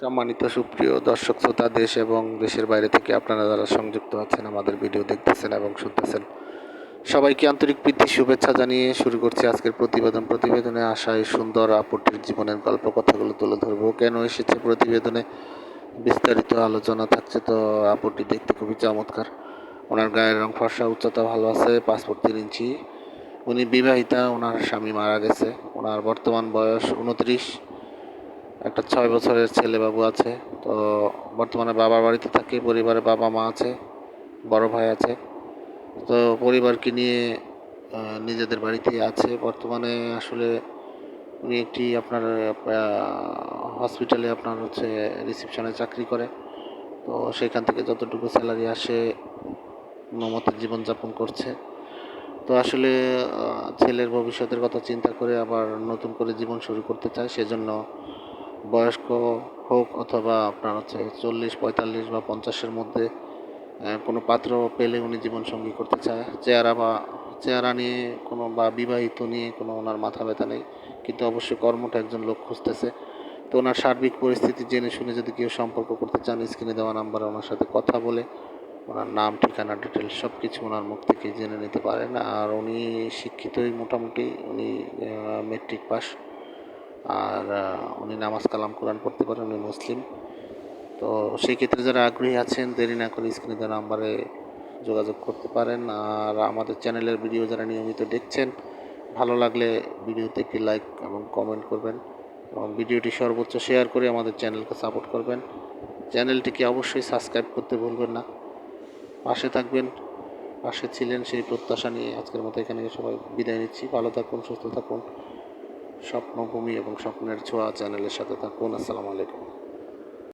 সম্মানিত সুপ্রিয় দর্শক শ্রোতা, দেশ এবং দেশের বাইরে থেকে আপনারা যারা সংযুক্ত আছেন, আমাদের ভিডিও দেখতেছেন এবং শুনতেছেন, সবাইকে আন্তরিক প্রীতি শুভেচ্ছা জানিয়ে শুরু করছি আজকের প্রতিবেদনে আশায় সুন্দর আপুটির জীবনের গল্প কথাগুলো তুলে ধরবো। কেন এসেছে প্রতিবেদনে বিস্তারিত আলোচনা থাকছে। তো আপুটি দেখতে খুবই চমৎকার, ওনার গায়ের রং ফর্সা, উচ্চতা ভালো আছে, পাসপোর্ট 3 ইঞ্চি। উনি বিবাহিতা, ওনার স্বামী মারা গেছে। ওনার বর্তমান বয়স 29, একটা 6 বছরের ছেলে বাবু আছে। তো বর্তমানে বাবার বাড়িতে থাকে, পরিবারে বাবা মা আছে, বড় ভাই আছে। তো পরিবারকে নিয়ে নিজেদের বাড়িতেই আছে বর্তমানে। আসলে উনি একটি আপনার হসপিটালে আপনার হচ্ছে রিসেপশনে চাকরি করে। তো সেখান থেকে যতটুকু স্যালারি আসে মমতের জীবনযাপন করছে। তো আসলে ছেলের ভবিষ্যতের কথা চিন্তা করে আবার নতুন করে জীবন শুরু করতে চায়। সেজন্য বয়স্ক হোক অথবা আপনার হচ্ছে 40, 45 বা 50-এর মধ্যে কোনো পাত্র পেলে উনি জীবনসঙ্গী করতে চায়। চেহারা নিয়ে কোনো বা বিবাহিত নিয়ে কোনো ওনার মাথা ব্যথা নেই, কিন্তু অবশ্যই কর্মটা একজন লোক খুঁজতেছে। তো ওনার সার্বিক পরিস্থিতি জেনে শুনে যদি কেউ সম্পর্ক করতে চান, স্ক্রিনে দেওয়া নাম্বারে ওনার সাথে কথা বলে ওনার নাম, ঠিকানা, ডিটেলস সব কিছু ওনার মুখ থেকে জেনে নিতে পারেন। আর উনি শিক্ষিতই মোটামুটি, উনি মেট্রিক পাস। আর উনি নামাজ কালাম কোরআন পড়তে পারেন, উনি মুসলিম। তো সেই ক্ষেত্রে যারা আগ্রহী আছেন, দেরি না করে স্ক্রিনে দেওয়া নাম্বারে যোগাযোগ করতে পারেন। আর আমাদের চ্যানেলের ভিডিও যারা নিয়মিত দেখছেন, ভালো লাগলে ভিডিওতে একটি লাইক এবং কমেন্ট করবেন এবং ভিডিওটি সর্বোচ্চ শেয়ার করে আমাদের চ্যানেলকে সাপোর্ট করবেন। চ্যানেলটিকে অবশ্যই সাবস্ক্রাইব করতে ভুলবেন না। পাশে থাকবেন, পাশে ছিলেন সেই প্রত্যাশা নিয়ে আজকের মতো এখানে সবাই বিদায় নিচ্ছি। ভালো থাকুন, সুস্থ থাকুন, স্বপ্নভূমি এবং স্বপ্নের ছোঁয়া চ্যানেলের সাথে থাকুন। আসসালামু আলাইকুম।